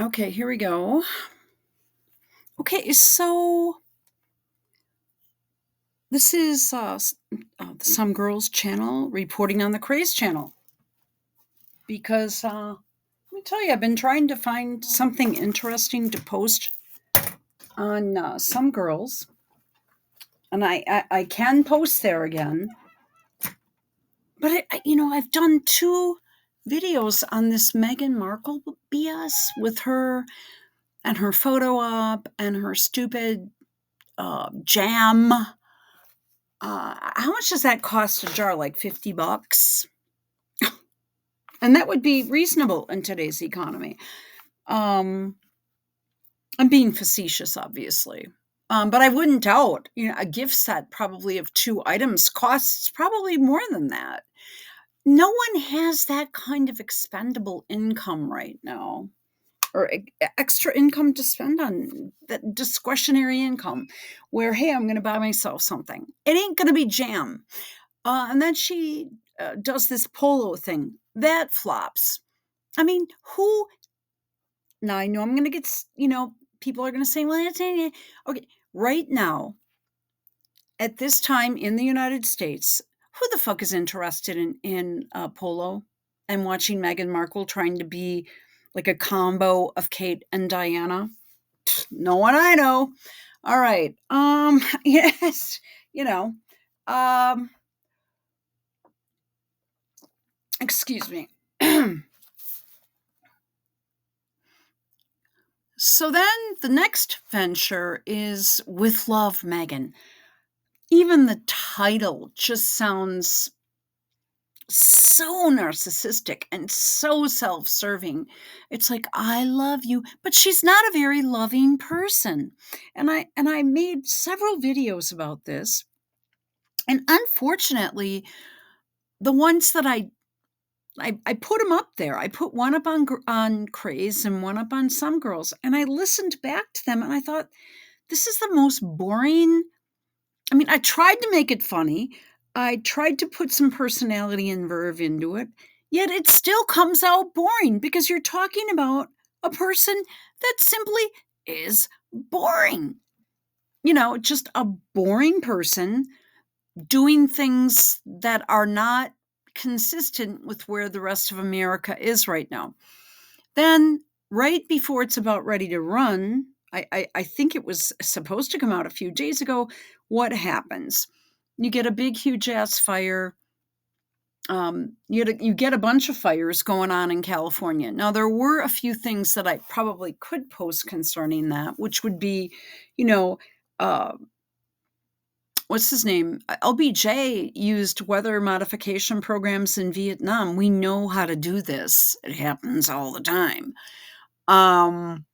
Okay, here we go. Okay, so this is the Some Girls channel reporting on the Craze channel because let me tell you, I've been trying to find something interesting to post on Some Girls, and I can post there again, but I've done two videos on this Meghan Markle BS with her and her photo op and her stupid jam. How much does that cost a jar? Like $50? And that would be reasonable in today's economy. Um, I'm being facetious, obviously. But I wouldn't doubt, a gift set probably of two items costs probably more than that. No one has that kind of expendable income right now, or extra income to spend on that discretionary income where, hey, I'm going to buy myself something. It ain't going to be jam. And then she does this polo thing that flops. I mean, who? Now I know I'm going to get, people are going to say, well, that's okay. Right now, at this time in the United States, who the fuck is interested in polo and watching Meghan Markle trying to be like a combo of Kate and Diana? No one I know. All right. Yes, you know. Um, excuse me. So then the next venture is With Love, Meghan. Even the title just sounds so narcissistic and so self-serving. It's like, I love you, but she's not a very loving person. And I made several videos about this. And unfortunately, the ones that I put them up there. I put one up on Craze and one up on Some Girls, and I listened back to them and I thought, this is the most boring. I mean, I tried to make it funny. I tried to put some personality and verve into it, yet it still comes out boring because you're talking about a person that simply is boring. Just a boring person doing things that are not consistent with where the rest of America is right now. Then, right before it's about ready to run, I think it was supposed to come out a few days ago. What happens? You get a big, huge ass fire. You get a bunch of fires going on in California. Now, there were a few things that I probably could post concerning that, which would be, you know, uh, what's his name? LBJ used weather modification programs in Vietnam. We know how to do this. It happens all the time. Um,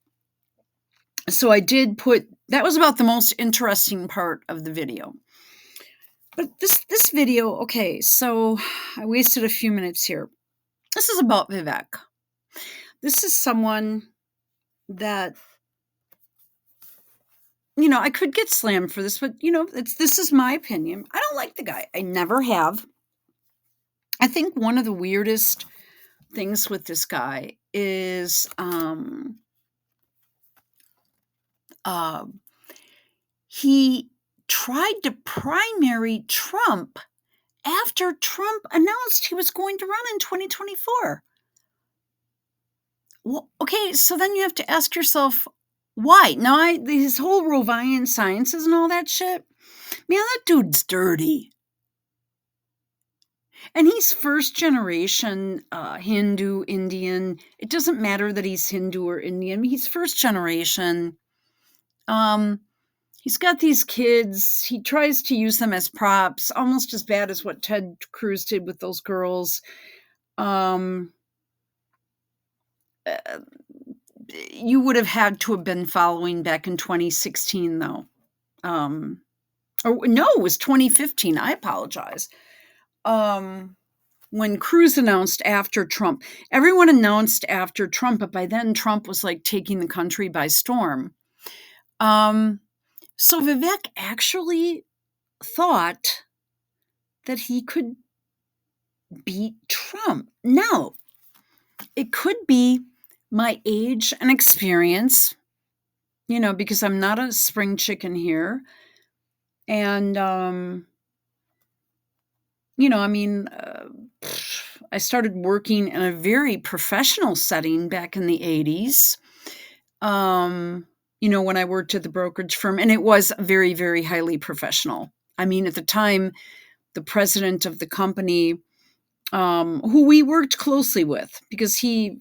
so I did put that was about the most interesting part of the video. But this video, okay, so I wasted a few minutes here. This is about Vivek. This is someone that I could get slammed for this, but this is my opinion. I don't like the guy. I never have. I think one of the weirdest things with this guy is uh, he tried to primary Trump after Trump announced he was going to run in 2024. Well, okay, so then you have to ask yourself, why? Now, his whole Rovian sciences and all that shit, man, that dude's dirty. And he's first generation Hindu, Indian. It doesn't matter that he's Hindu or Indian. He's first generation. Um, he's got these kids. He tries to use them as props, almost as bad as what Ted Cruz did with those girls. Um, uh, you would have had to have been following back in 2016, though. Or no, it was 2015. I apologize. When Cruz announced after Trump, everyone announced after Trump, but by then Trump was like taking the country by storm. So Vivek actually thought that he could beat Trump. Now, it could be my age and experience, because I'm not a spring chicken here. And, I mean, I started working in a very professional setting back in the 80s, when I worked at the brokerage firm, and it was very, very highly professional. I mean, at the time, the president of the company, who we worked closely with because he,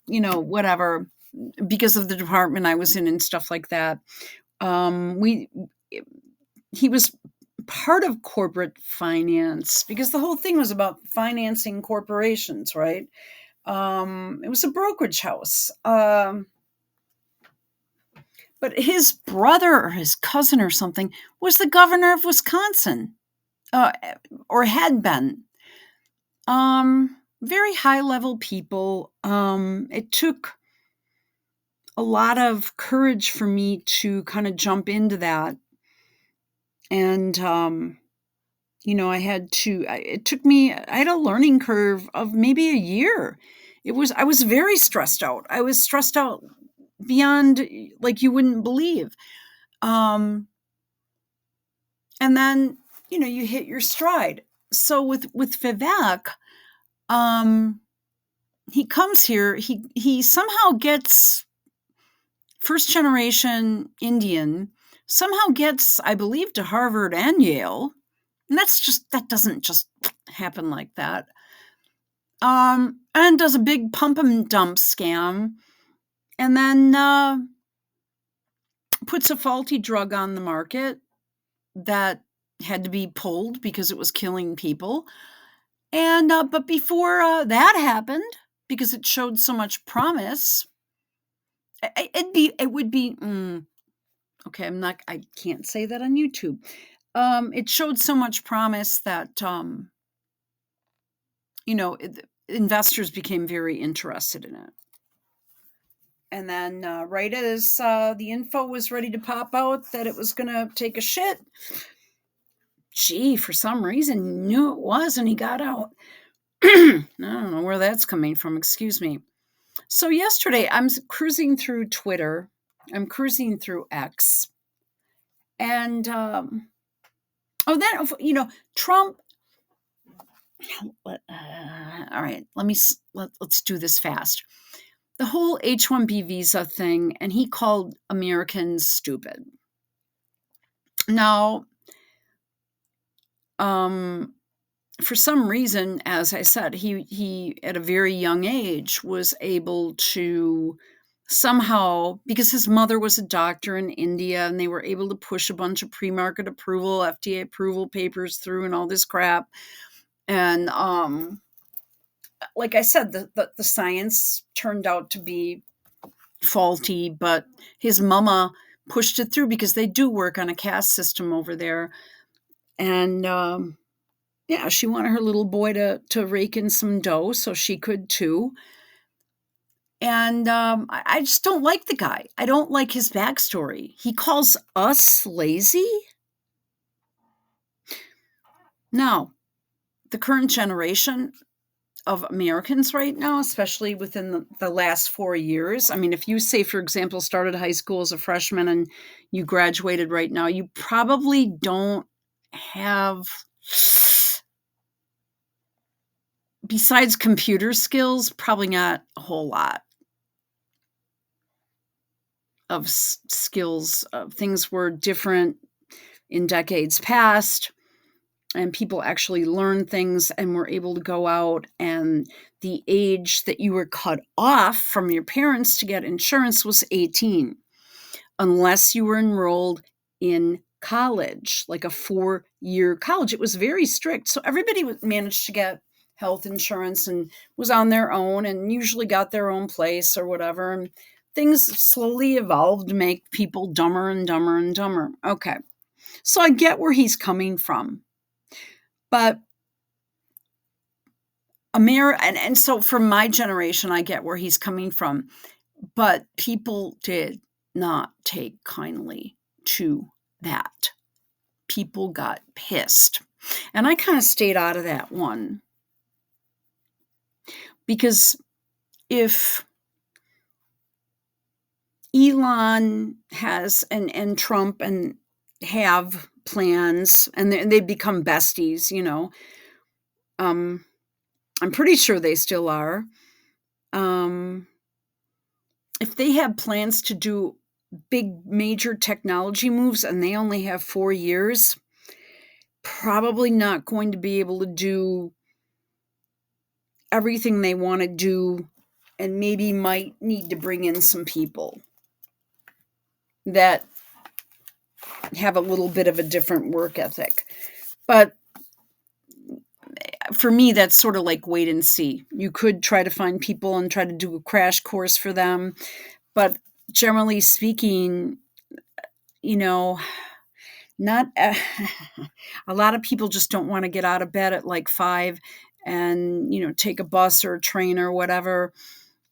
whatever, because of the department I was in and stuff like that, we he was part of corporate finance because the whole thing was about financing corporations, right? It was a brokerage house. But his brother or his cousin or something was the governor of Wisconsin, uh, or had been. Very high level people. It took a lot of courage for me to kind of jump into that. And, it took me, I had a learning curve of maybe a year. I was very stressed out. I was stressed out beyond, like, you wouldn't believe. And then, you hit your stride. So with Vivek, he comes here, he somehow gets first generation Indian, somehow gets, I believe, to Harvard and Yale. And that doesn't just happen like that. And does a big pump and dump scam, and then puts a faulty drug on the market that had to be pulled because it was killing people. And but before that happened, because it showed so much promise, it would be okay. I can't say that on YouTube. It showed so much promise that investors became very interested in it. And then, right as the info was ready to pop out that it was going to take a shit, gee, for some reason, knew it was, and he got out. I don't know where that's coming from. Excuse me. So yesterday, I'm cruising through Twitter. I'm cruising through X, and Trump. All right, let's do this fast. The whole H-1B visa thing, and he called Americans stupid. Now, for some reason, as I said, he at a very young age was able to somehow, because his mother was a doctor in India, and they were able to push a bunch of pre-market approval, FDA approval papers through and all this crap. And like I said, the science turned out to be faulty, but his mama pushed it through because they do work on a caste system over there. And yeah, she wanted her little boy to rake in some dough, so she could too. And I just don't like the guy. I don't like his backstory. He calls us lazy. Now, the current generation of Americans right now, especially within the last 4 years. I mean, if you say, for example, started high school as a freshman and you graduated right now, you probably don't have, besides computer skills, probably not a whole lot of skills. Things were different in decades past, and people actually learned things and were able to go out, and the age that you were cut off from your parents to get insurance was 18, unless you were enrolled in college, like a 4-year college. It was very strict. So everybody managed to get health insurance and was on their own and usually got their own place or whatever. And things slowly evolved to make people dumber and dumber and dumber. Okay. So I get where he's coming from. But and so for my generation, I get where he's coming from. But people did not take kindly to that. People got pissed. And I kind of stayed out of that one because if Elon has and Trump and have plans and they become besties, I'm pretty sure they still are. If they have plans to do big major technology moves and they only have 4 years, probably not going to be able to do everything they want to do, and maybe might need to bring in some people that have a little bit of a different work ethic. But for me, that's sort of like wait and see. You could try to find people and try to do a crash course for them. But generally speaking, not a lot of people just don't want to get out of bed at like 5 and, take a bus or a train or whatever,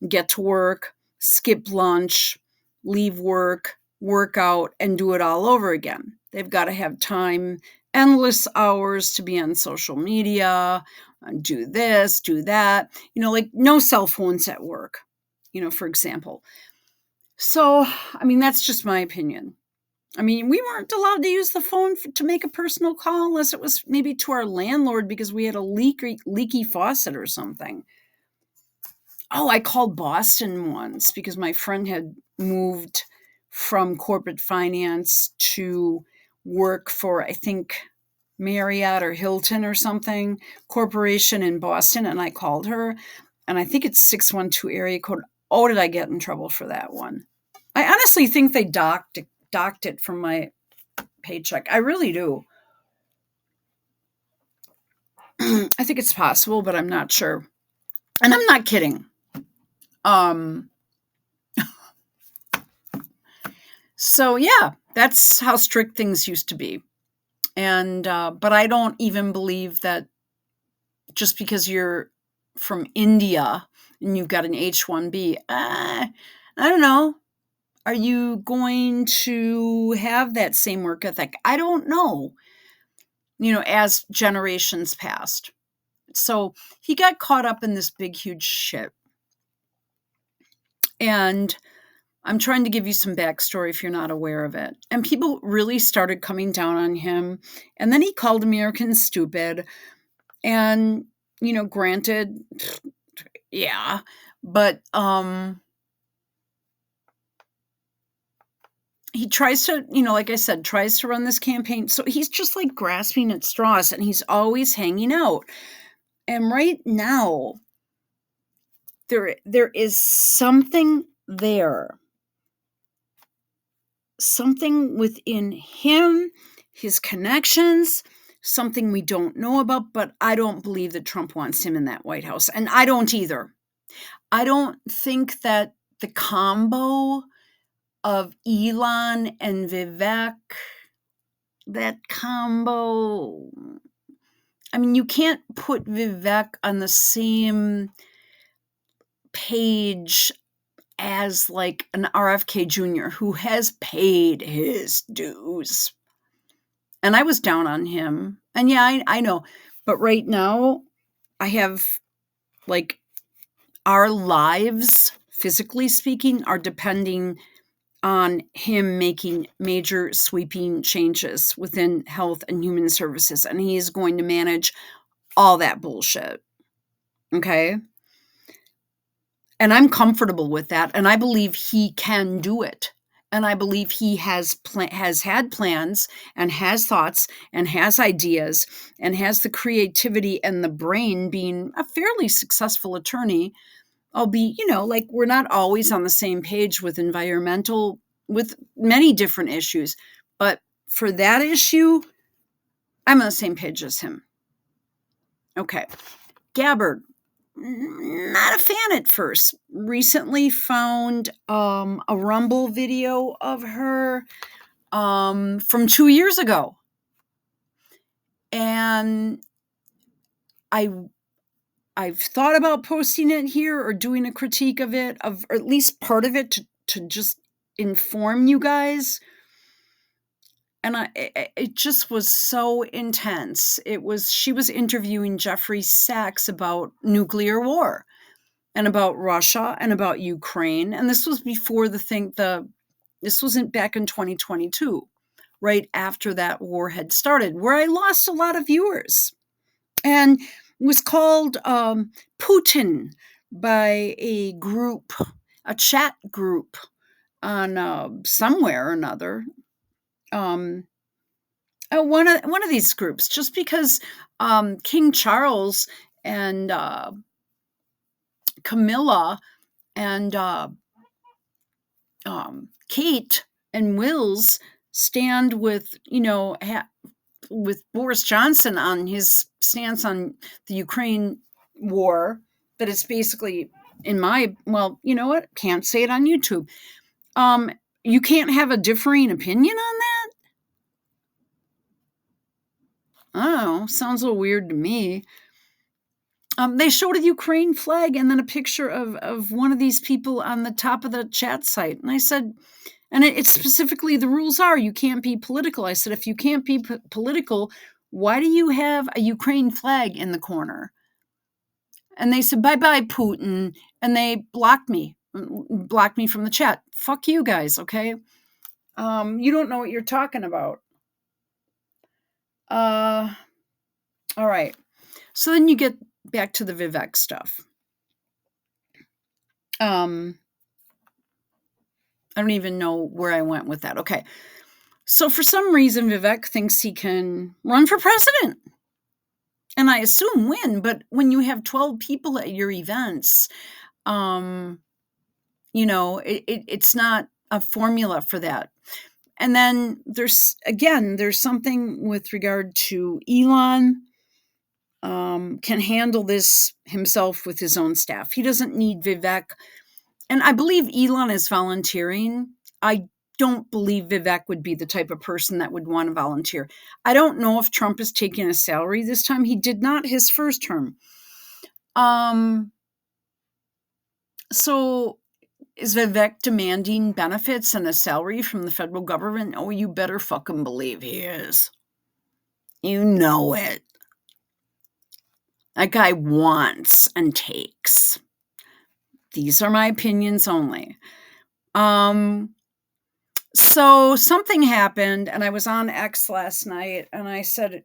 get to work, skip lunch, leave work, work out, and do it all over again. They've got to have time, endless hours to be on social media, do this, do that, like no cell phones at work, for example. So, that's just my opinion. We weren't allowed to use the phone to make a personal call unless it was maybe to our landlord because we had a leaky faucet or something. Oh, I called Boston once because my friend had moved from corporate finance to work for, I think, Marriott or Hilton or something, corporation in Boston. And I called her, and I think it's 612 area code. Oh, did I get in trouble for that one? I honestly think they docked it from my paycheck. I really do. I think it's possible, but I'm not sure. And I'm not kidding. So yeah, that's how strict things used to be. And but I don't even believe that just because you're from India and you've got an H-1B, I don't know. Are you going to have that same work ethic? I don't know. As generations passed. So he got caught up in this big, huge shit. And I'm trying to give you some backstory if you're not aware of it. And people really started coming down on him. And then he called Americans stupid. And, granted, yeah, but he tries to, like I said, tries to run this campaign. So he's just like grasping at straws and he's always hanging out. And right now, there is something there. Something within him, his connections, something we don't know about, but I don't believe that Trump wants him in that White House. And I don't either. I don't think that the combo of Elon and Vivek, that combo, you can't put Vivek on the same page as like an RFK Jr. who has paid his dues. And I was down on him. And yeah, I know. But right now, I have like our lives, physically speaking, are depending on him making major sweeping changes within health and human services. And he is going to manage all that bullshit. Okay. And I'm comfortable with that. And I believe he can do it. And I believe he has had plans and has thoughts and has ideas and has the creativity and the brain, being a fairly successful attorney. Albeit, like we're not always on the same page with many different issues. But for that issue, I'm on the same page as him. Okay. Gabbard. Not a fan at first. Recently found a Rumble video of her from 2 years ago. And I've thought about posting it here or doing a critique of it, or at least part of it to just inform you guys. And it just was so intense. She was interviewing Jeffrey Sachs about nuclear war. and about Russia and about Ukraine. And this was before this wasn't back in 2022, right after that war had started, where I lost a lot of viewers. And was called Putin by a group, a chat group on somewhere or another. One of these groups, just because King Charles and Camilla and Kate and Wills stand with with Boris Johnson on his stance on the Ukraine war. That it's basically, you know what? Can't say it on YouTube. You can't have a differing opinion on that. Oh, sounds a little weird to me. They showed a Ukraine flag and then a picture of one of these people on the top of the chat site. And I said, and it's specifically, the rules are you can't be political. I said, if you can't be political, why do you have a Ukraine flag in the corner? And they said, bye-bye, Putin. And they blocked me from the chat. Fuck you guys, okay? You don't know what you're talking about. All right. So then you get back to the Vivek stuff. I don't even know where I went with that. Okay. So for some reason, Vivek thinks he can run for president. And I assume win, but when you have 12 people at your events, it's not a formula for that. And then there's something with regard to Elon. Can handle this himself with his own staff. He doesn't need Vivek. And I believe Elon is volunteering. I don't believe Vivek would be the type of person that would want to volunteer. I don't know if Trump is taking a salary this time. He did not his first term. So is Vivek demanding benefits and a salary from the federal government? Oh, you better fucking believe he is. You know it. That guy wants and takes. These are my opinions only. So something happened, and I was on X last night, and I said,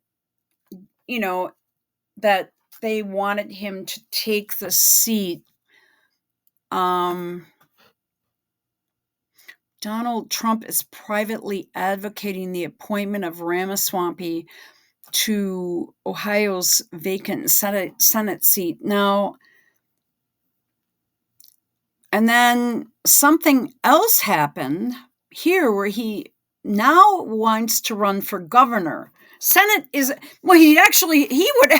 that they wanted him to take the seat. Donald Trump is privately advocating the appointment of Ramaswamy to Ohio's vacant Senate seat. Now, and then something else happened here where he now wants to run for governor. Senate is, well, he would,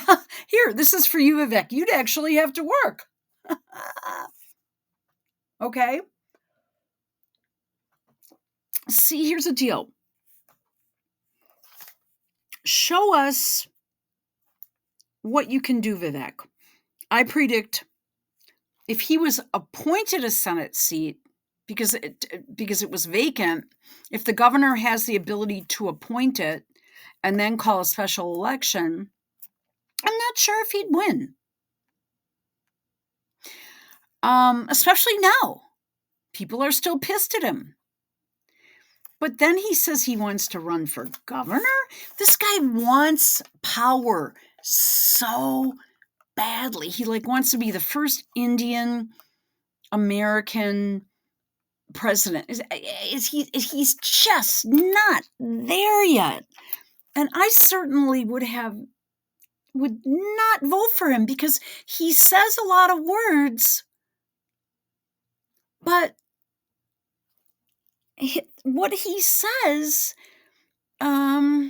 here, this is for you, Vivek. You'd actually have to work. Okay. See, here's the deal. Show us what you can do, Vivek. I predict if he was appointed a Senate seat, because it was vacant, if the governor has the ability to appoint it and then call a special election, I'm not sure if he'd win. Especially now. People are still pissed at him. But then he says he wants to run for governor? This guy wants power so badly. He wants to be the first Indian American president. He's just not there yet. And I certainly would not vote for him because he says a lot of words, but what he says, wow,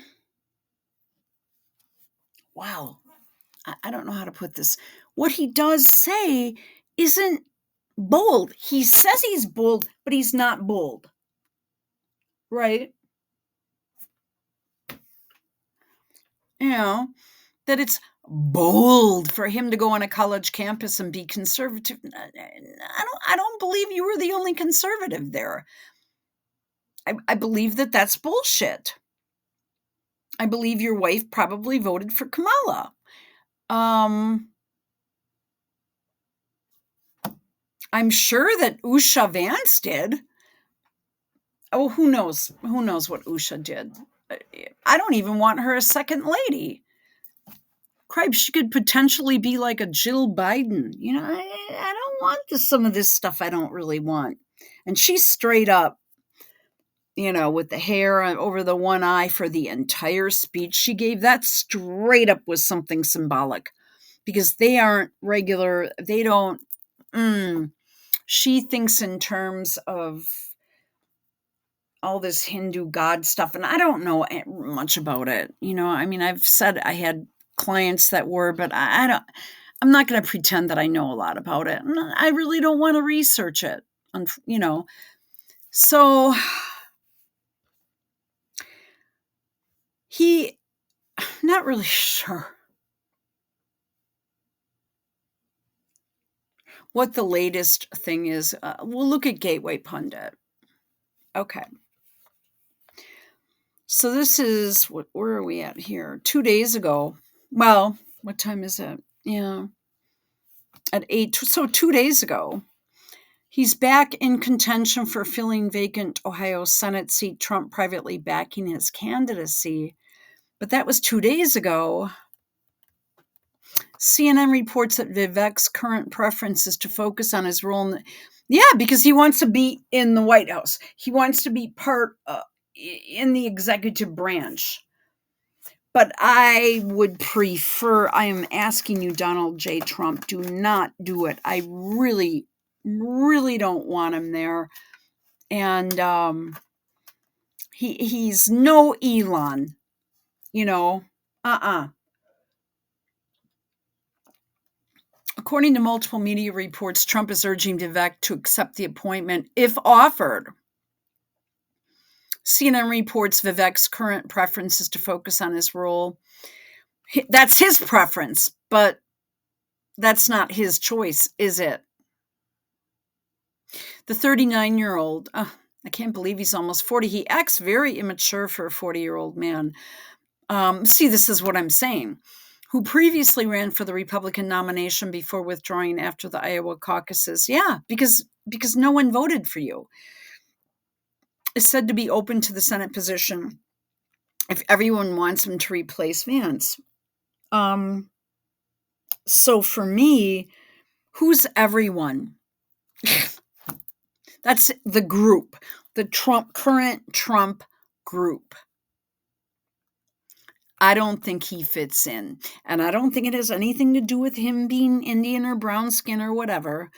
I don't know how to put this. What he does say isn't bold. He says he's bold, but he's not bold. Right? That it's bold for him to go on a college campus and be conservative. I don't believe you were the only conservative there. I believe that that's bullshit. I believe your wife probably voted for Kamala. I'm sure that Usha Vance did. Oh, who knows? Who knows what Usha did? I don't even want her as second lady. Cripes, she could potentially be like a Jill Biden. I don't want some of this stuff I don't really want. And she's straight up, with the hair over the one eye for the entire speech she gave. That straight up was something symbolic because they aren't regular. They don't. She thinks in terms of all this Hindu God stuff, and I don't know much about it. I've said I had clients that were, but I'm not going to pretend that I know a lot about it. I really don't want to research it, So not really sure what the latest thing is. We'll look at Gateway Pundit. Okay. So this is, where are we at here? 2 days ago. Well, what time is it? Yeah. At 8. So 2 days ago, he's back in contention for filling vacant Ohio Senate seat, Trump privately backing his candidacy. But that was 2 days ago. CNN reports that Vivek's current preference is to focus on his role because he wants to be in the White House. He wants to be part in the executive branch. But I would prefer, I am asking you, Donald J. Trump, do not do it. I really, really don't want him there. And he's no Elon, According to multiple media reports, Trump is urging Vivek to accept the appointment if offered. CNN reports Vivek's current preference is to focus on his role. That's his preference, but that's not his choice, is it? The 39-year-old, I can't believe he's almost 40. He acts very immature for a 40-year-old man. See, this is what I'm saying. Who previously ran for the Republican nomination before withdrawing after the Iowa caucuses. Yeah, because no one voted for you. Is said to be open to the Senate position if everyone wants him to replace Vance. So for me, who's everyone? That's the group, the current Trump group. I don't think he fits in. And I don't think it has anything to do with him being Indian or brown skin or whatever.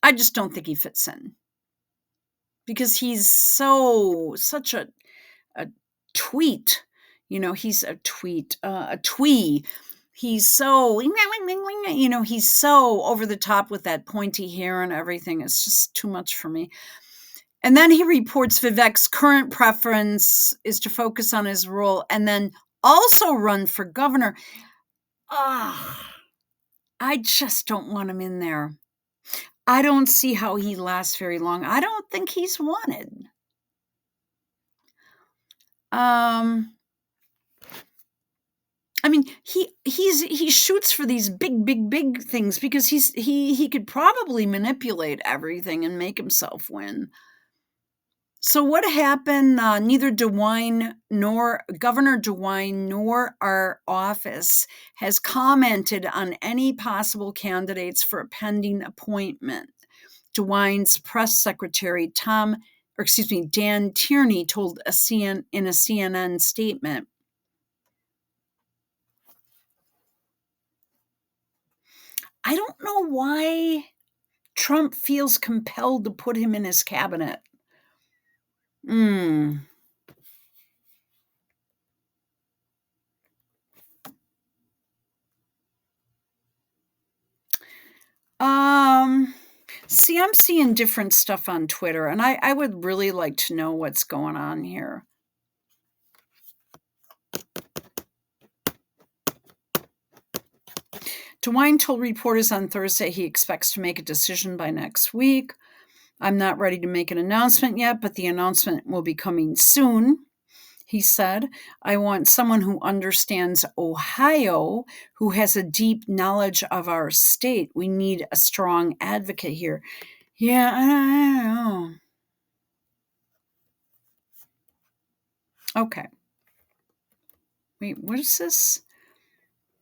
I just don't think he fits in. Because he's such a tweet. He's a tweet, a twee. He's so, he's so over the top with that pointy hair and everything. It's just too much for me. And then he reports Vivek's current preference is to focus on his role and then also run for governor. I just don't want him in there. I don't see how he lasts very long. I don't think he's wanted. He shoots for these big things because he could probably manipulate everything and make himself win. So what happened? Neither Governor DeWine nor our office has commented on any possible candidates for a pending appointment. DeWine's press secretary Dan Tierney told in a CNN statement. I don't know why Trump feels compelled to put him in his cabinet. See, I'm seeing different stuff on Twitter, and I would really like to know what's going on here. DeWine told reporters on Thursday he expects to make a decision by next week. I'm not ready to make an announcement yet, but the announcement will be coming soon. He said, I want someone who understands Ohio, who has a deep knowledge of our state. We need a strong advocate here. Yeah, I don't know. Okay. Wait, what is this?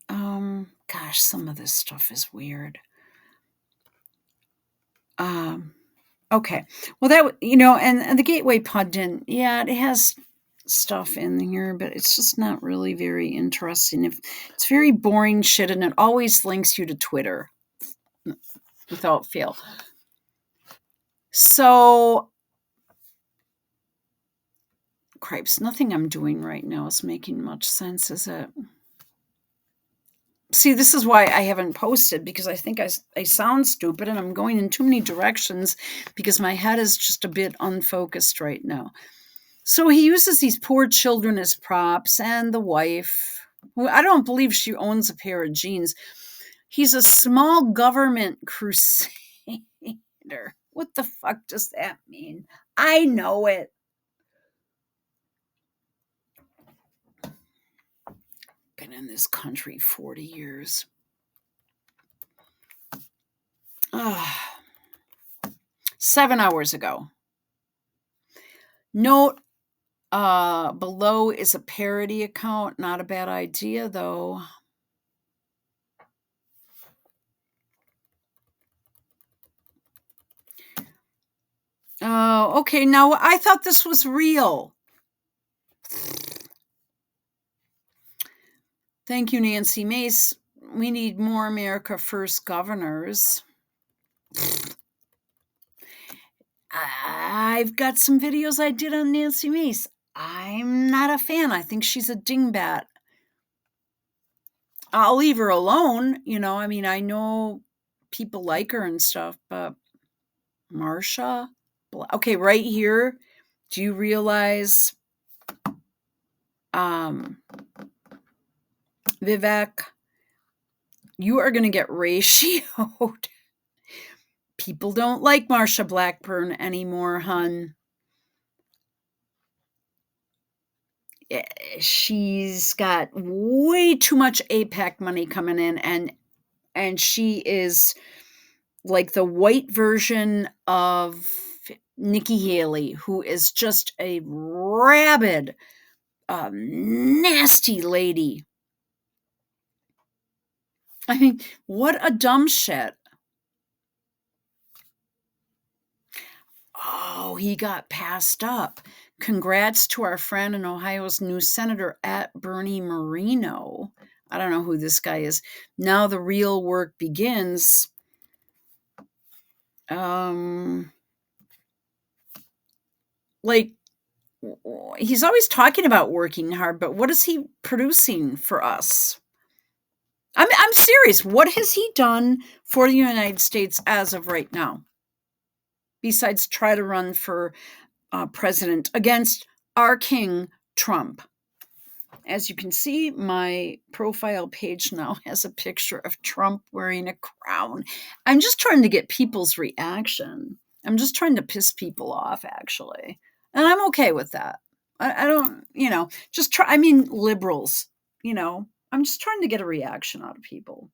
Gosh, some of this stuff is weird. Um, okay. Well, and the Gateway Pundit, yeah, it has stuff in here, but it's just not really very interesting. If it's very boring shit, and it always links you to Twitter without fail. So, cripes, nothing I'm doing right now is making much sense, is it? See, this is why I haven't posted, because I think I sound stupid and I'm going in too many directions because my head is just a bit unfocused right now. So he uses these poor children as props, and the wife, who I don't believe she owns a pair of jeans. He's a small government crusader. What the fuck does that mean? I know it. Been in this country 40 years. Ah. 7 hours ago. Note below is a parody account. Not a bad idea, though. Oh, okay. Now, I thought this was real. Thank you, Nancy Mace. We need more America First governors. I've got some videos I did on Nancy Mace. I'm not a fan. I think she's a dingbat. I'll leave her alone. I mean, I know people like her and stuff, but Marsha? Okay, right here. Do you realize Vivek, you are going to get ratioed. People don't like Marsha Blackburn anymore, hun. She's got way too much APAC money coming in, and she is like the white version of Nikki Haley, who is just a rabid, nasty lady. I mean, what a dumb shit. Oh, he got passed up. Congrats to our friend and Ohio's new senator at Bernie Marino. I don't know who this guy is. Now the real work begins. Like, he's always talking about working hard, but what is he producing for us? I'm serious. What has he done for the United States as of right now? Besides try to run for president against our king, Trump. As you can see, my profile page now has a picture of Trump wearing a crown. I'm just trying to get people's reaction. I'm just trying to piss people off, actually. And I'm okay with that. I don't, just try. I mean, liberals, I'm just trying to get a reaction out of people.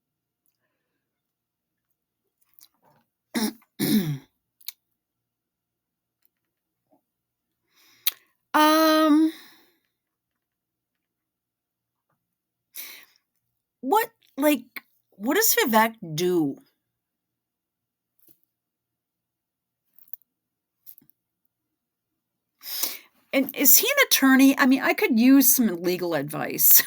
What, what does Vivek do? And is he an attorney? I mean, I could use some legal advice.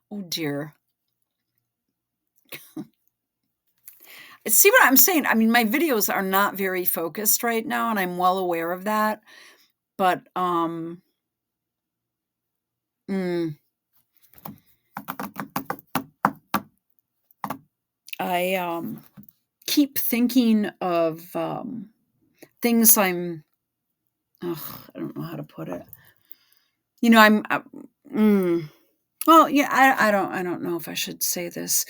Oh, dear. See what I'm saying? I mean, my videos are not very focused right now, and I'm well aware of that. But, I keep thinking of things I don't know how to put it. Well, yeah, I don't know if I should say this.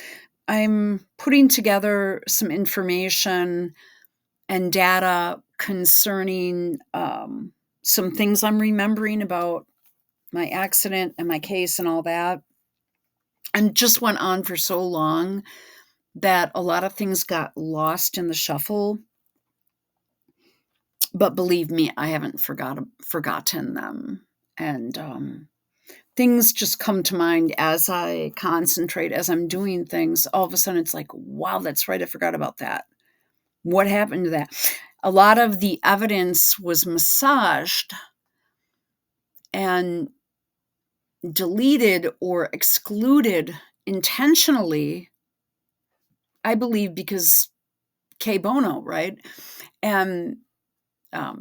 I'm putting together some information and data concerning some things I'm remembering about my accident and my case and all that. And just went on for so long that a lot of things got lost in the shuffle. But believe me, I haven't forgotten them. And things just come to mind as I concentrate, as I'm doing things. All of a sudden, it's like, wow, that's right. I forgot about that. What happened to that? A lot of the evidence was massaged and deleted or excluded intentionally, I believe, because K Bono, right? And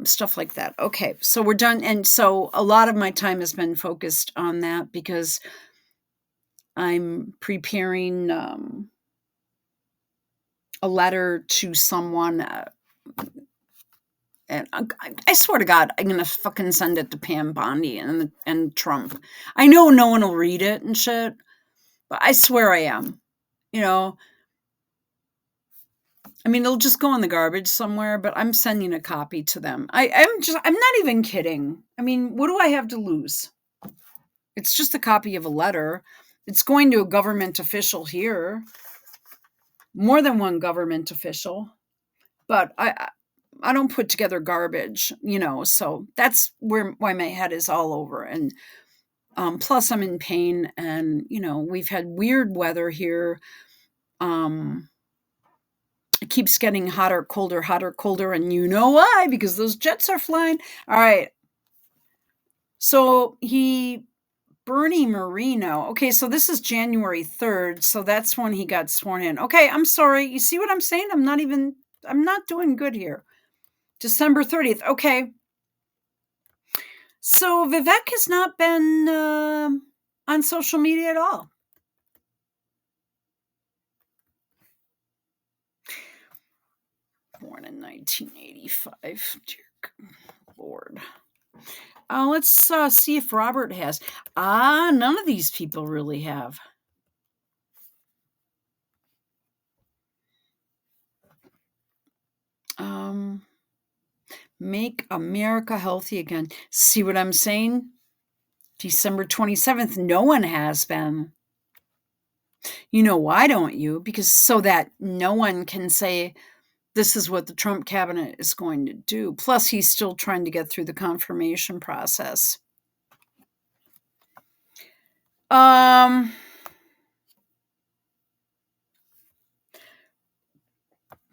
stuff like that. Okay, so we're done. And so a lot of my time has been focused on that because I'm preparing a letter to someone. And I swear to God, I'm going to fucking send it to Pam Bondi and Trump. I know no one will read it and shit, but I swear I am. You know, I mean, it'll just go in the garbage somewhere, but I'm sending a copy to them. I'm not even kidding. I mean, what do I have to lose? It's just a copy of a letter. It's going to a government official here, more than one government official. But I don't put together garbage, so that's why my head is all over. And plus, I'm in pain, and we've had weird weather here. It keeps getting hotter, colder, and you know why? Because those jets are flying. All right. So Bernie Marino. Okay, so this is January 3rd, so that's when he got sworn in. Okay, I'm sorry. You see what I'm saying? I'm not doing good here. December 30th. Okay. So Vivek has not been on social media at all. Born in 1985. Dear Lord. Let's see if Robert has. None of these people really have. Make America healthy again. See what I'm saying? December 27th. No one has been. You know why don't you? Because so that no one can say this is what the Trump cabinet is going to do. Plus, he's still trying to get through the confirmation process. Yeah,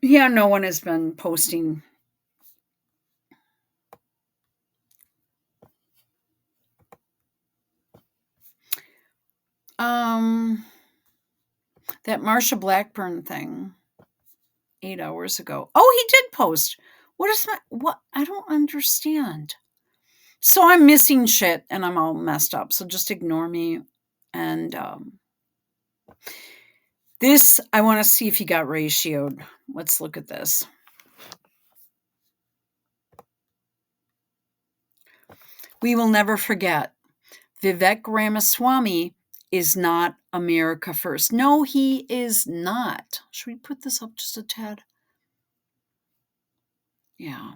no one has been posting. That Marsha Blackburn thing 8 hours ago. Oh, he did post. What is that? What? I don't understand. So I'm missing shit and I'm all messed up. So just ignore me. And this, I want to see if he got ratioed. Let's look at this. We will never forget. Vivek Ramaswamy is not America first. No, he is not. Should we put this up just a tad? Yeah.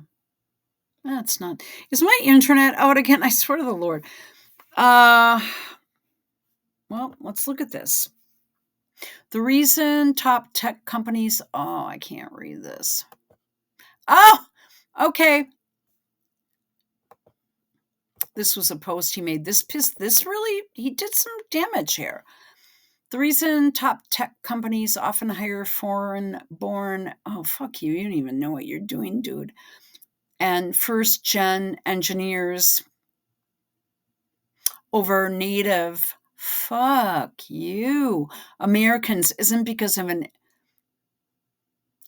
That's not. Is my internet out again? I swear to the Lord. Well, let's look at this. The reason top tech companies. Oh, I can't read this. Oh, okay. This was a post he made. This really, he did some damage here. The reason top tech companies often hire foreign-born, oh, fuck you, you don't even know what you're doing, dude, and first-gen engineers over native, fuck you, Americans isn't because of an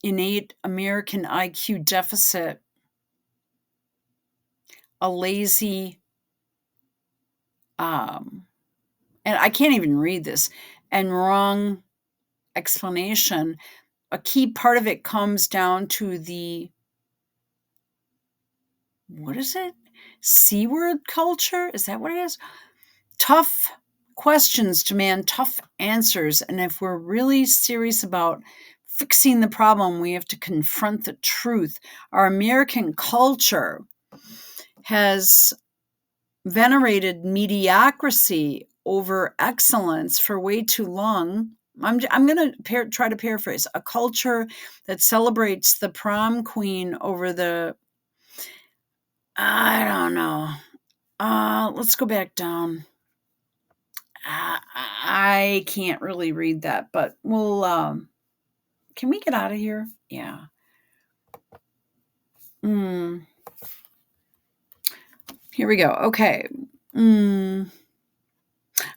innate American IQ deficit, a lazy, and I can't even read this, and wrong explanation. A key part of it comes down to the, what is it? C-word culture? Is that what it is? Tough questions demand tough answers. And if we're really serious about fixing the problem, we have to confront the truth. Our American culture has venerated mediocrity over excellence for way too long. I'm going to try to paraphrase. A culture that celebrates the prom queen over the, I don't know. Let's go back down. I can't really read that, but we'll, can we get out of here? Yeah. Here we go. Okay.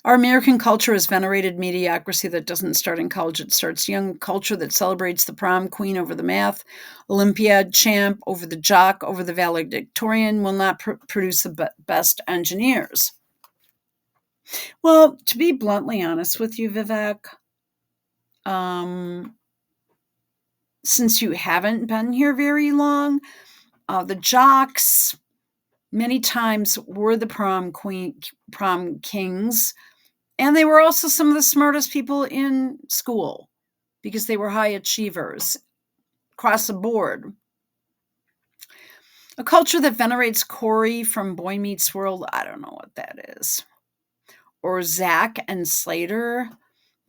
Our American culture is venerated mediocrity that doesn't start in college. It starts young. Culture that celebrates the prom queen over the math Olympiad champ over the jock over the valedictorian will not produce the best engineers. Well, to be bluntly honest with you, Vivek, since you haven't been here very long, the jocks many times were the prom kings, and they were also some of the smartest people in school because they were high achievers across the board. A culture that venerates Corey from Boy Meets World, I don't know what that is. Or Zach and Slater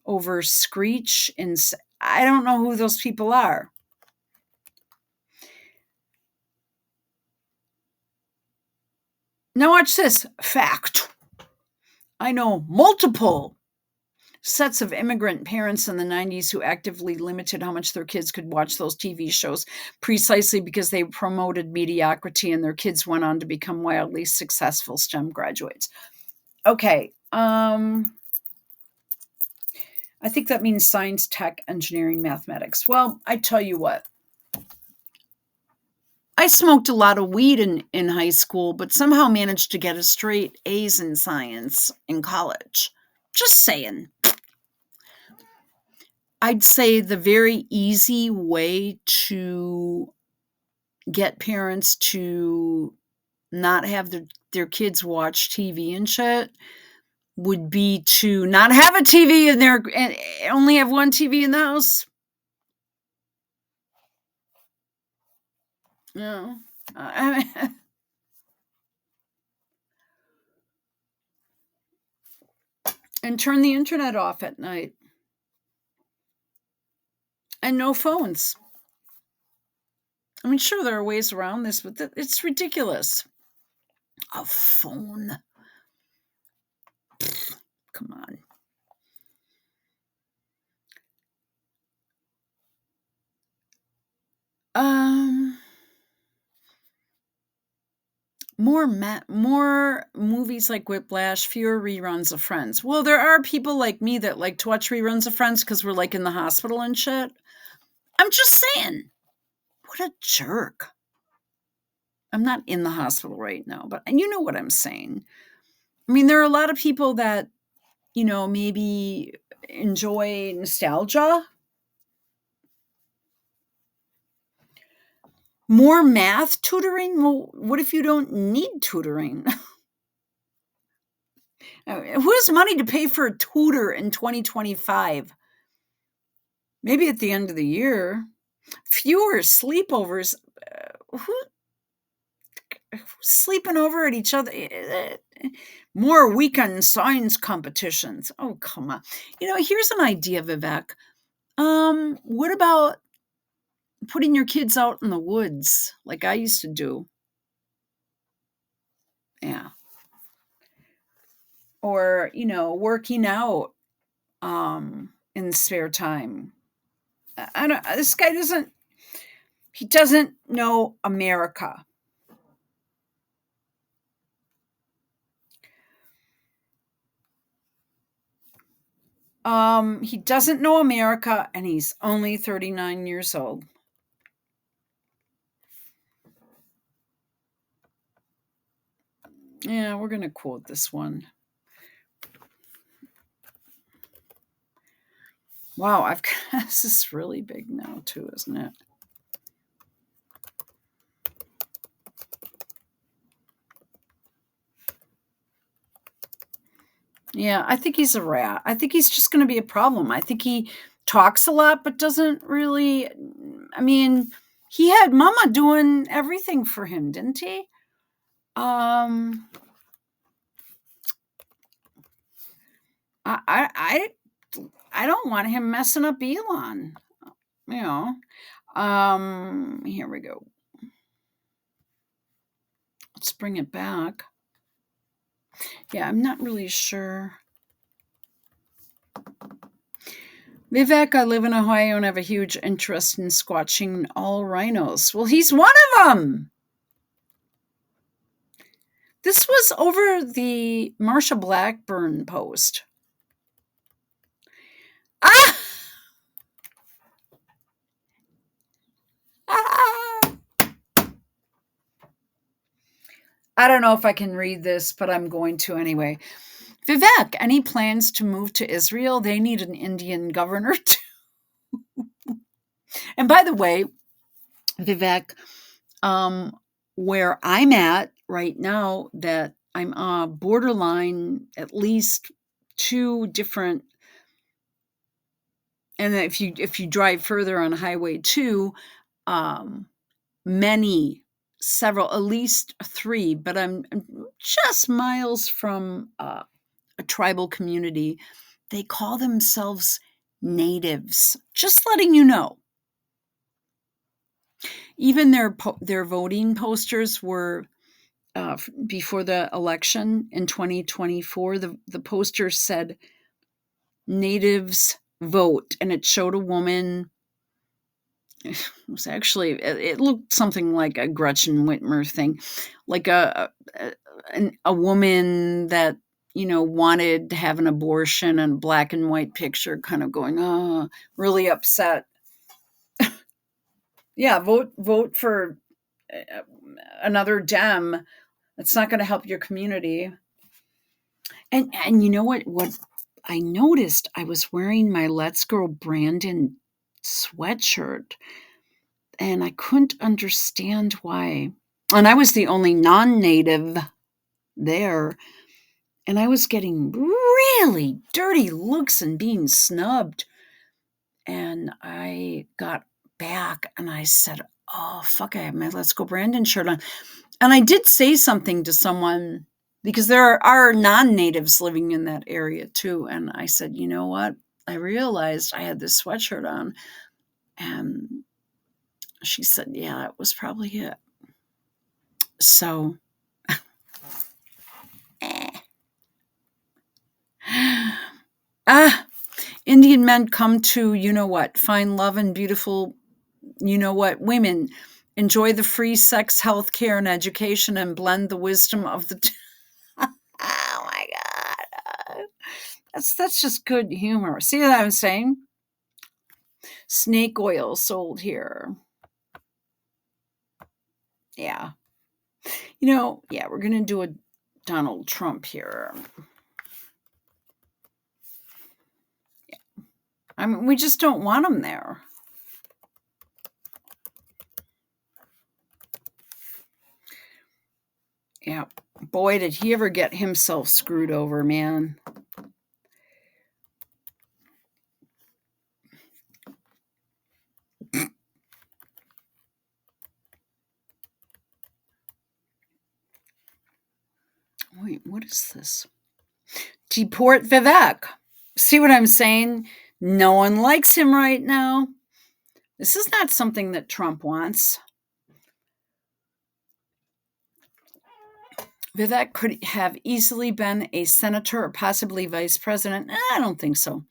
over Screech, and I don't know who those people are. Now watch this. Fact. I know multiple sets of immigrant parents in the 90s who actively limited how much their kids could watch those TV shows precisely because they promoted mediocrity and their kids went on to become wildly successful STEM graduates. Okay. I think that means science, tech, engineering, mathematics. Well, I tell you what. I smoked a lot of weed in high school, but somehow managed to get a straight A's in science in college. Just saying. I'd say the very easy way to get parents to not have their kids watch TV and shit would be to not have a TV in there and only have one TV in the house. No. And turn the internet off at night. And no phones. I mean, sure, there are ways around this, but it's ridiculous. A phone. Pfft, come on. More movies like Whiplash, fewer reruns of Friends. Well, there are people like me that like to watch reruns of Friends because we're like in the hospital and shit. I'm just saying. What a jerk. I'm not in the hospital right now, but and you know what I'm saying. I mean, there are a lot of people that, maybe enjoy nostalgia. More math tutoring? Well, what if you don't need tutoring? Who has money to pay for a tutor in 2025? Maybe at the end of the year. Fewer sleepovers. Who's sleeping over at each other? More weekend science competitions. Oh, come on. Here's an idea, Vivek. What about putting your kids out in the woods like I used to do? Yeah. Or, working out in spare time. I don't this guy doesn't know America. He doesn't know America and he's only 39 years old. Yeah, we're going to quote this one. Wow, this is really big now too, isn't it? Yeah, I think he's a rat. I think he's just going to be a problem. I think he talks a lot, but doesn't really. I mean, he had Mama doing everything for him, didn't he? I I don't want him messing up Elon. You know. Here we go. Let's bring it back. Yeah, I'm not really sure. Vivek, I live in Ohio and have a huge interest in squatching all rhinos. Well, he's one of them. This was over the Marsha Blackburn post. Ah! Ah! I don't know if I can read this, but I'm going to anyway. Vivek, any plans to move to Israel? They need an Indian governor too. And by the way, Vivek, where I'm at right now, that I'm borderline at least two different, and if you drive further on Highway 2, several, at least three, but I'm just miles from a tribal community. They call themselves natives. Just letting you know. Even their voting posters were before the election in 2024. The poster said "Natives vote," and it showed a woman. It was actually, it looked something like a Gretchen Whitmer thing, like a woman that wanted to have an abortion, and black and white picture, kind of going, oh, really upset. Yeah, vote for another Dem. It's not going to help your community. And you know what I noticed? I was wearing my Let's Go Brandon sweatshirt, and I couldn't understand why. And I was the only non-native there, and I was getting really dirty looks and being snubbed. And I got back and I said, oh, fuck, I have my Let's Go Brandon shirt on. And I did say something to someone, because there are non-natives living in that area too. And I said, you know what? I realized I had this sweatshirt on. And she said, yeah, that was probably it. So, Indian men come to, find love and beautiful, women, enjoy the free sex, health care, and education, and blend the wisdom of the oh my God. That's just good humor. See what I'm saying? Snake oil sold here. Yeah. We're going to do a Donald Trump here. I mean, we just don't want him there. Yeah. Boy, did he ever get himself screwed over, man. Wait, what is this? Deport Vivek. See what I'm saying? No one likes him right now. This is not something that Trump wants. Vivek could have easily been a senator or possibly vice president. I don't think so.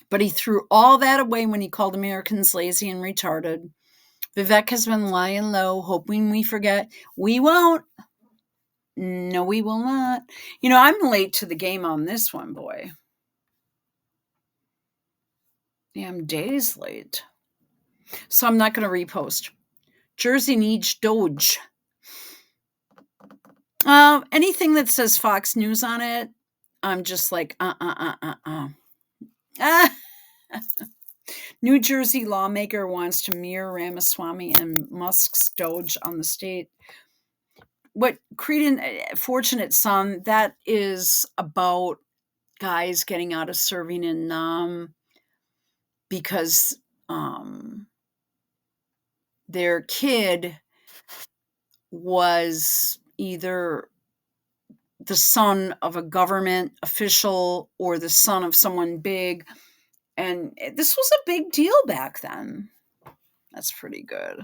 But he threw all that away when he called Americans lazy and retarded. Vivek has been lying low, hoping we forget. We won't. No, we will not. I'm late to the game on this one, boy. Yeah, I'm days late. So I'm not going to repost. Jersey needs Doge. Anything that says Fox News on it, I'm just like, New Jersey lawmaker wants to mirror Ramaswamy and Musk's Doge on the state. What Creedon, Fortunate Son, that is about guys getting out of serving in Nam because their kid was either the son of a government official or the son of someone big, And this was a big deal back then. That's pretty good.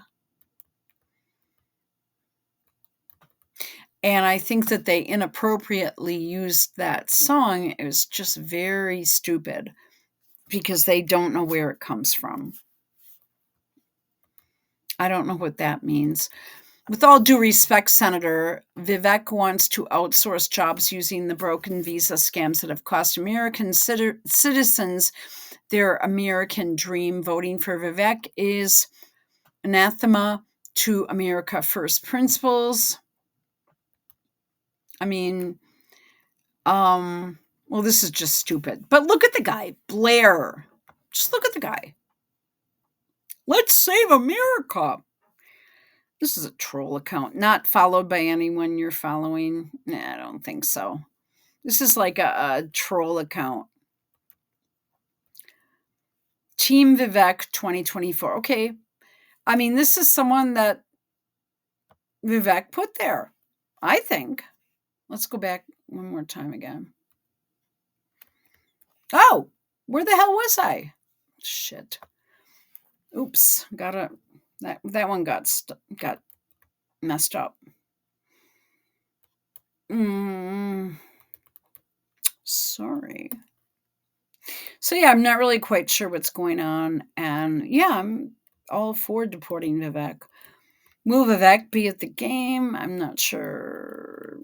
And I think that they inappropriately used that song. It was just very stupid because they don't know where it comes from. I don't know what that means. With all due respect, Senator, Vivek wants to outsource jobs using the broken visa scams that have cost American citizens their American dream. Voting for Vivek is anathema to America First principles. I mean, well, this is just stupid. But look at the guy, Blair. Just look at the guy. Let's save America. This is a troll account, not followed by anyone you're following. Nah, I don't think so. This is like a troll account. Team Vivek 2024. Okay. I mean, this is someone that Vivek put there, I think. Let's go back one more time again. Oh, where the hell was I? Shit. Oops. That one got messed up. Sorry. So yeah, I'm not really quite sure what's going on, and yeah, I'm all for deporting Vivek. Will Vivek be at the game? I'm not sure.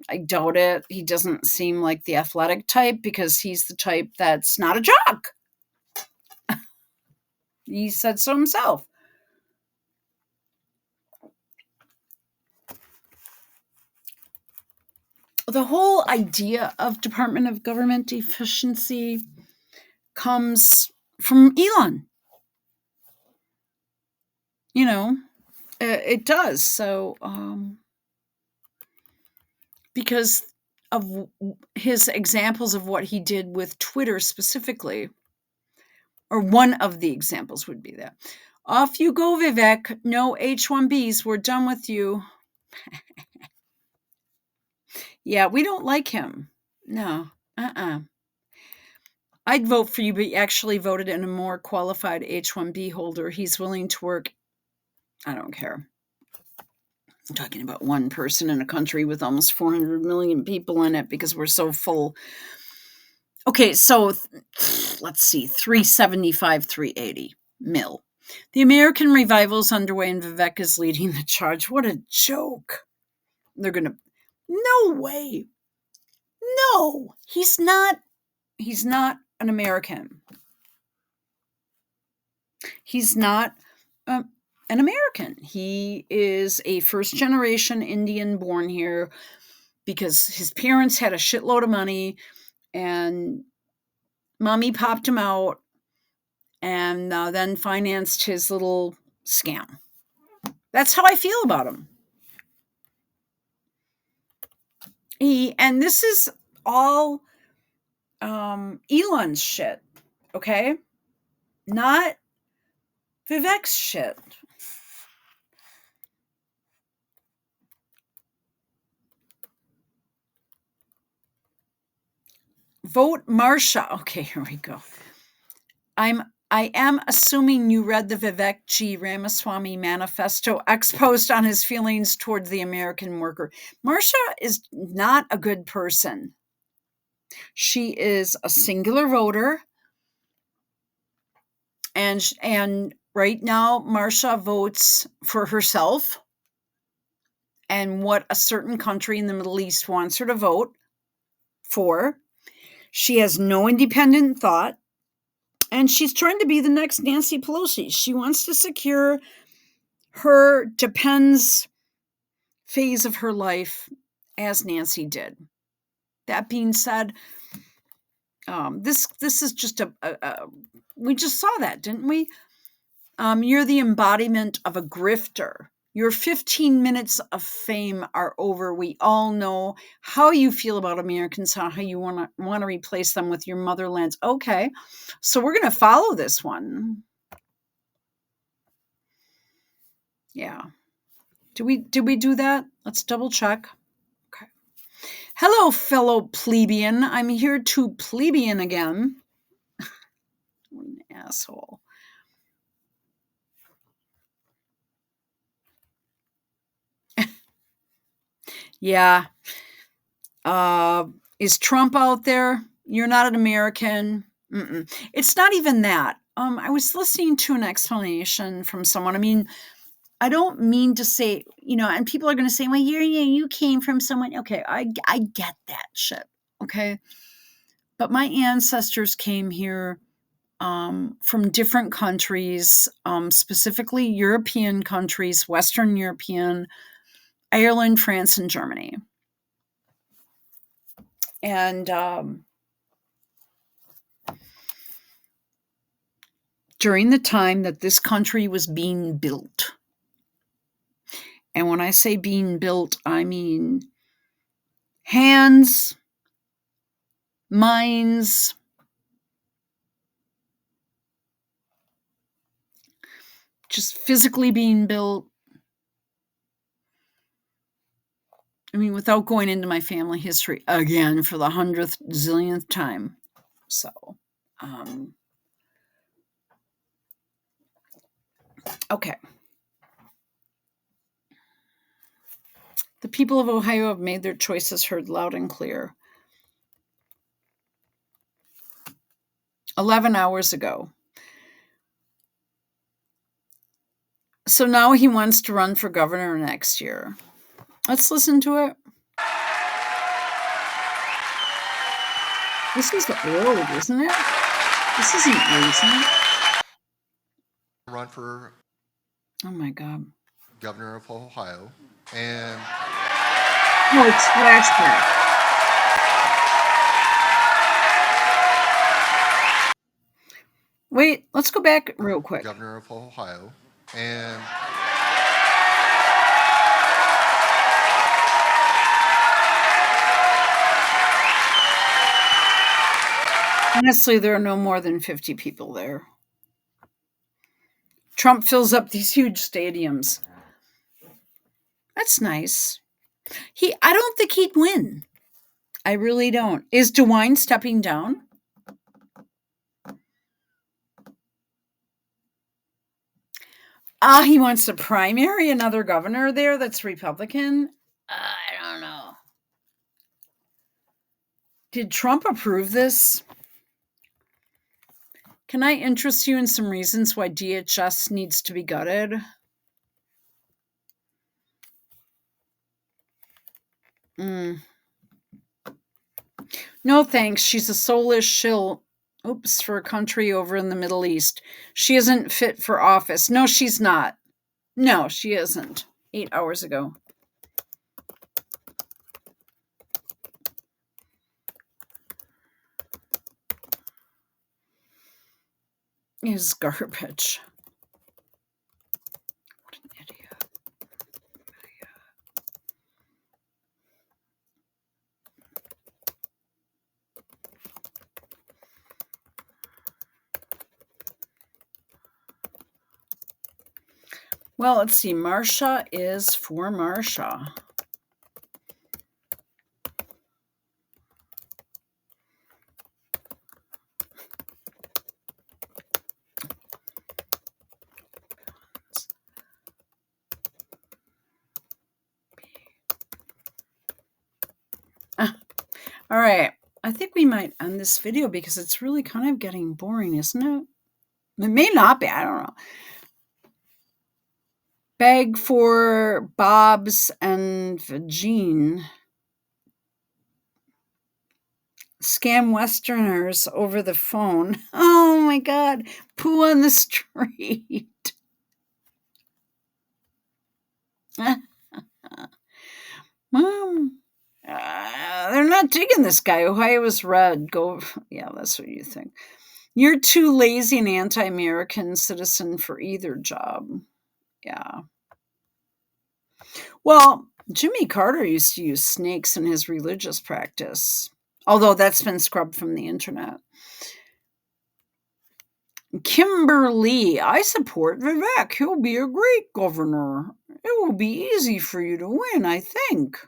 I doubt it. He doesn't seem like the athletic type because he's the type that's not a jock. He said so himself. The whole idea of Department of Government efficiency comes from Elon. You know, it does. So, because of his examples of what he did with Twitter specifically, or one of the examples would be that. Off you go, Vivek. No H-1Bs. We're done with you. Yeah, we don't like him. No. I'd vote for you, but you actually voted in a more qualified H-1B holder. He's willing to work. I don't care. I'm talking about one person in a country with almost 400 million people in it because we're so full. Okay, so let's see, 375, 380 mil. The American revival is underway and Vivek is leading the charge. What a joke. They're going to, no way. No, he's not an American. He's not an American. He is a first generation Indian born here because his parents had a shitload of money and mommy popped him out and then financed his little scam. That's how I feel about him. And this is all Elon's shit, okay? Not Vivek's shit. Vote Marsha. Okay, here we go. I am assuming you read the Vivek G. Ramaswamy manifesto exposed on his feelings towards the American worker. Marsha is not a good person. She is a singular voter. And right now, Marsha votes for herself and what a certain country in the Middle East wants her to vote for. She has no independent thought. And she's trying to be the next Nancy Pelosi. She wants to secure her depends phase of her life as Nancy did. That being said, this is just we just saw that, didn't we? You're the embodiment of a grifter. Your 15 minutes of fame are over. We all know how you feel about Americans, how you want to replace them with your motherland. Okay, so we're going to follow this one. Yeah. Did we do that? Let's double check. Okay. Hello, fellow plebeian. I'm here to plebeian again. What an asshole. Yeah. Uh, is Trump out there? You're not an American. Mm-mm. It's not even that. I was listening to an explanation from someone. I mean, I don't mean to say, and people are going to say, well, you came from someone. Okay, I get that shit. Okay. But my ancestors came here from different countries, specifically European countries, Western European, Ireland, France, and Germany. And during the time that this country was being built, and when I say being built, I mean hands, minds, just physically being built. I mean, without going into my family history again for the 100th zillionth time. So, okay. The people of Ohio have made their choices heard loud and clear. 11 hours ago. So now he wants to run for governor next year. Let's listen to it. This is old, isn't it? This isn't recent. Run for Oh my God. governor of Ohio, and No, it's flashback. Wait, let's go back real quick. governor of Ohio, and Honestly, there are no more than 50 people there. Trump fills up these huge stadiums. That's nice. I don't think he'd win. I really don't. Is DeWine stepping down? He wants to primary another governor there that's Republican? I don't know. Did Trump approve this? Can I interest you in some reasons why DHS needs to be gutted? No thanks. She's a soulless shill. Oops, for a country over in the Middle East. She isn't fit for office. No, she's not. No, she isn't. 8 hours ago. Is garbage. What an idiot. Well, let's see. Marsha is for Marsha. All right. I think we might end this video because it's really kind of getting boring, isn't it? It may not be. I don't know. Beg for Bob's and Jean. Scam Westerners over the phone. Oh my God. Poo on the street. Mom. They're not digging this guy. Ohio is red. Go. Yeah, that's what you think. You're too lazy and anti-American citizen for either job. Yeah. Well, Jimmy Carter used to use snakes in his religious practice, although that's been scrubbed from the internet. Kimberly, I support Vivek. He'll be a great governor. It will be easy for you to win, I think.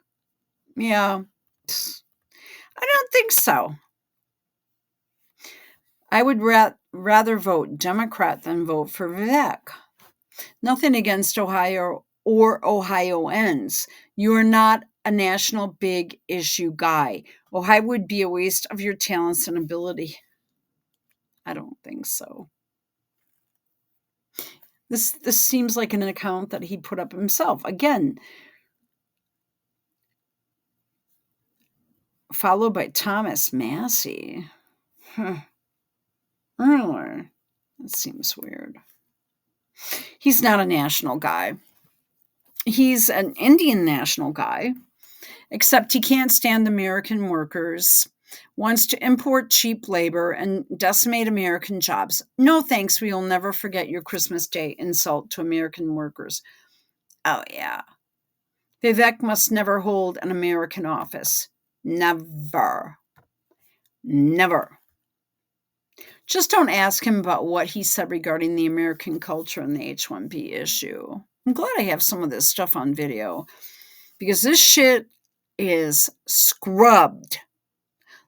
Yeah. I don't think so. I would rather vote Democrat than vote for Vivek. Nothing against Ohio or Ohioans. You are not a national big issue guy. Ohio would be a waste of your talents and ability. I don't think so. This seems like an account that he put up himself. Again, followed by Thomas Massey. Really? That seems weird. He's not a national guy. He's an Indian national guy, except he can't stand American workers, wants to import cheap labor and decimate American jobs. No thanks, we'll never forget your Christmas Day insult to American workers. Oh, yeah. Vivek must never hold an American office. Never. Never. Just don't ask him about what he said regarding the American culture and the H-1B issue. I'm glad I have some of this stuff on video because this shit is scrubbed.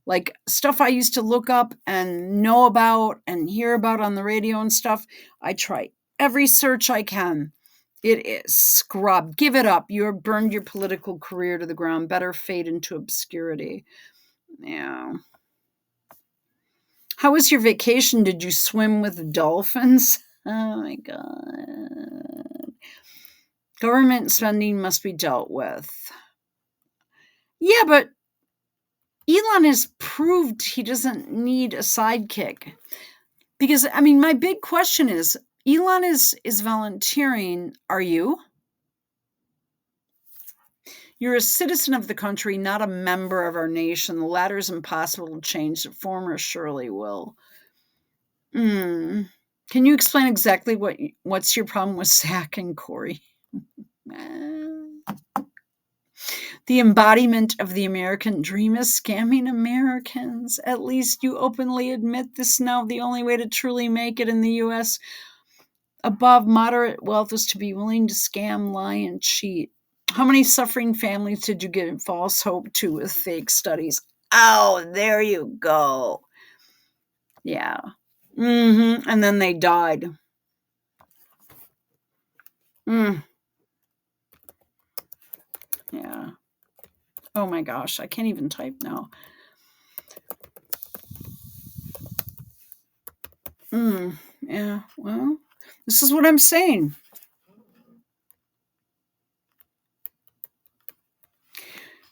Like stuff I used to look up and know about and hear about on the radio and stuff. I try every search I can. It is scrubbed. Give it up. You have burned your political career to the ground. Better fade into obscurity. Yeah. How was your vacation? Did you swim with dolphins? Oh my God. Government spending must be dealt with. Yeah, but Elon has proved he doesn't need a sidekick. Because, I mean, my big question is, Elon is volunteering. Are you? You're a citizen of the country, not a member of our nation. The latter is impossible to change. The former surely will. Can you explain exactly what's your problem with Zach and Corey? The embodiment of the American dream is scamming Americans. At least you openly admit this now. The only way to truly make it in the U.S. above moderate wealth is to be willing to scam, lie, and cheat. How many suffering families did you give false hope to with fake studies? Oh, there you go. Yeah. And then they died. Yeah. Oh my gosh, I can't even type now. Yeah, well, this is what I'm saying.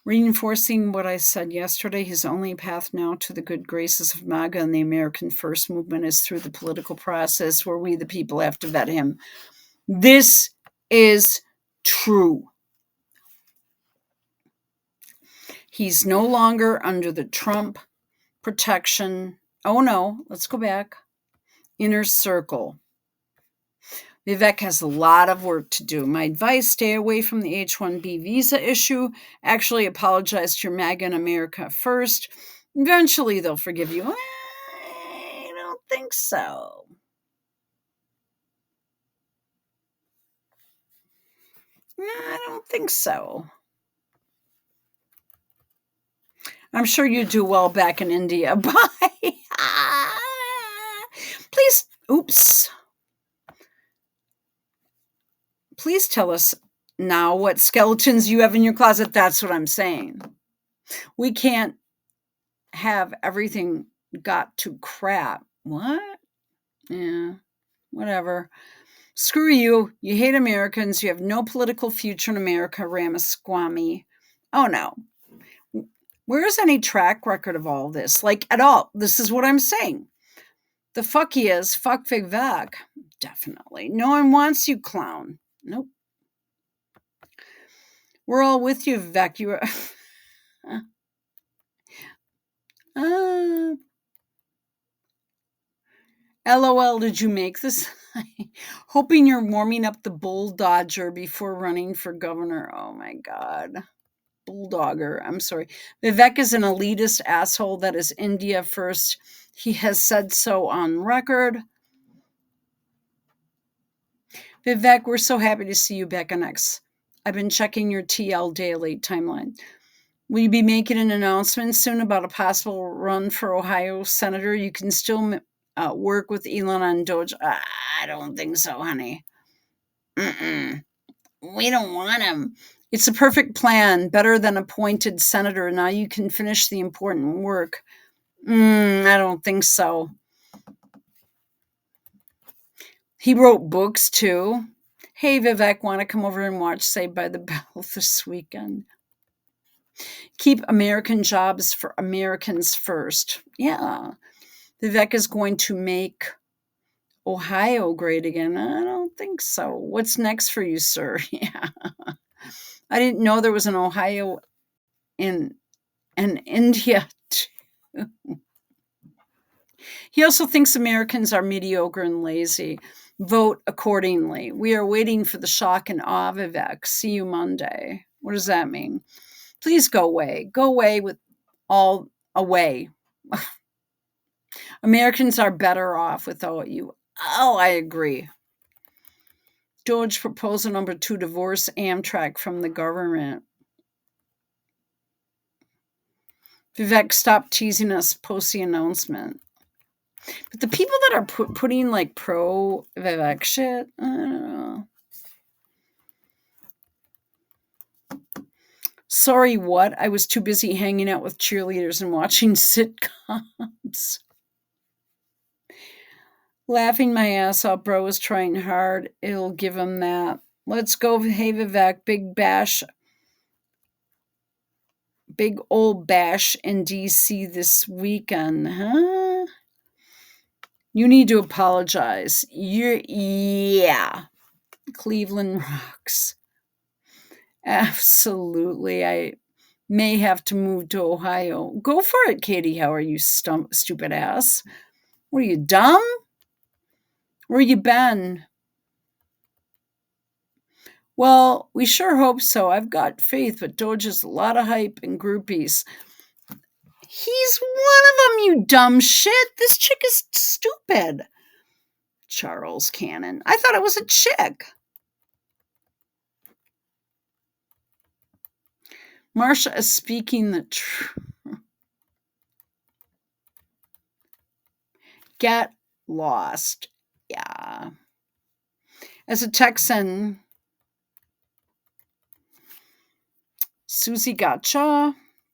Reinforcing what I said yesterday, his only path now to the good graces of MAGA and the American First Movement is through the political process where we, the people, have to vet him. This is true. He's no longer under the Trump protection. Oh no, let's go back. Inner circle. Vivek has a lot of work to do. My advice, stay away from the H-1B visa issue. Actually apologize to your MAGA in America first. Eventually they'll forgive you. I don't think so. I don't think so. I'm sure you do well back in India. Bye. Please, oops. Please tell us now what skeletons you have in your closet. That's what I'm saying. We can't have everything got to crap. What? Yeah, whatever. Screw you. You hate Americans. You have no political future in America, Ramaswamy. Oh no. Where's any track record of all this? Like, at all. This is what I'm saying. The fuck he is. Fuck Vivek. Definitely. No one wants you, clown. Nope. We're all with you, Vivek. You are... LOL, did you make this? Hoping you're warming up the bulldodger before running for governor. Oh my God. Bulldogger. I'm sorry. Vivek is an elitist asshole that is India first. He has said so on record. Vivek, we're so happy to see you back on X. I've been checking your TL daily timeline. Will you be making an announcement soon about a possible run for Ohio senator? You can still work with Elon on Doge. I don't think so, honey. Mm-mm. We don't want him. It's a perfect plan, better than appointed senator. Now you can finish the important work. I don't think so. He wrote books too. Hey, Vivek, want to come over and watch Saved by the Bell this weekend? Keep American jobs for Americans first. Yeah. Vivek is going to make Ohio great again. I don't think so. What's next for you, sir? Yeah. I didn't know there was an Ohio in India. He also thinks Americans are mediocre and lazy. Vote accordingly. We are waiting for the shock and awe, Vivek. See you Monday. What does that mean? Please go away. Go away with all away. Americans are better off without you. Oh, I agree. George proposal number 2, divorce Amtrak from the government. Vivek, stop teasing us, post the announcement. But the people that are putting like pro Vivek shit, I don't know. Sorry, what? I was too busy hanging out with cheerleaders and watching sitcoms. Laughing my ass off, bro was trying hard. It'll give him that. Let's go, hey Vivek, big old bash in DC this weekend, huh? You need to apologize. Yeah. Cleveland rocks. Absolutely. I may have to move to Ohio. Go for it, Katie. How are you, stupid ass? What are you, dumb? Where you been? Well, we sure hope so. I've got faith, but Doge has a lot of hype and groupies. He's one of them, you dumb shit. This chick is stupid. Charles Cannon. I thought it was a chick. Marsha is speaking the truth. Get lost. Yeah. As a Texan, Susie Gotcha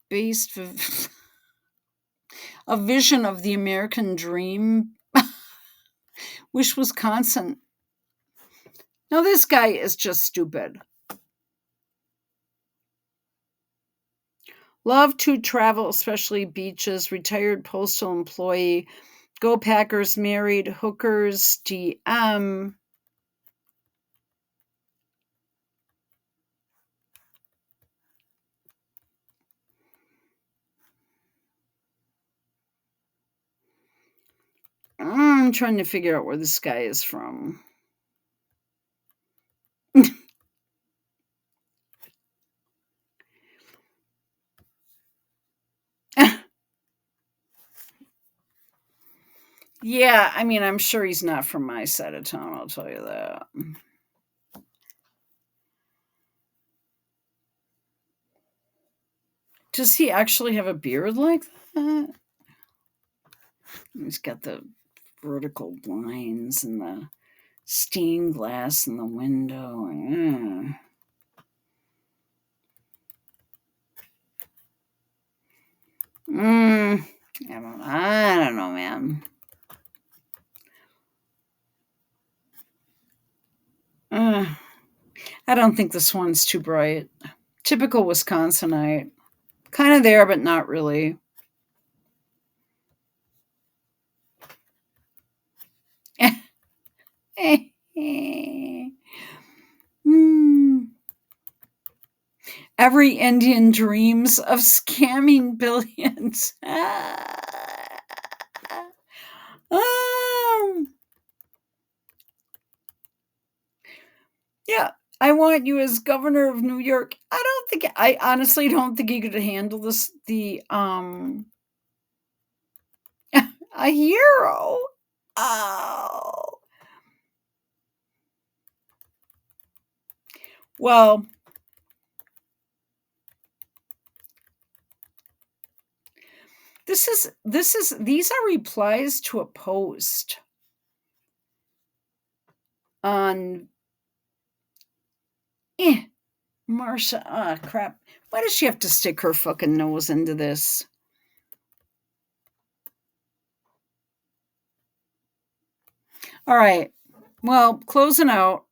based a vision of the American dream. Wish Wisconsin. Now, this guy is just stupid. Love to travel, especially beaches. Retired postal employee. Go Packers, married, hookers, DM. I'm trying to figure out where this guy is from. Yeah, I mean, I'm sure he's not from my side of town, I'll tell you that. Does he actually have a beard like that? He's got the vertical blinds and the stained glass in the window. I don't know, man. I don't think this one's too bright. Typical Wisconsinite. Kind of there, but not really. Every Indian dreams of scamming billions. Yeah, I want you as governor of New York. I honestly don't think he could handle this. A hero. Oh. Well, These are replies to a post on Marsha. Ah, crap. Why does she have to stick her fucking nose into this? All right. Well, closing out.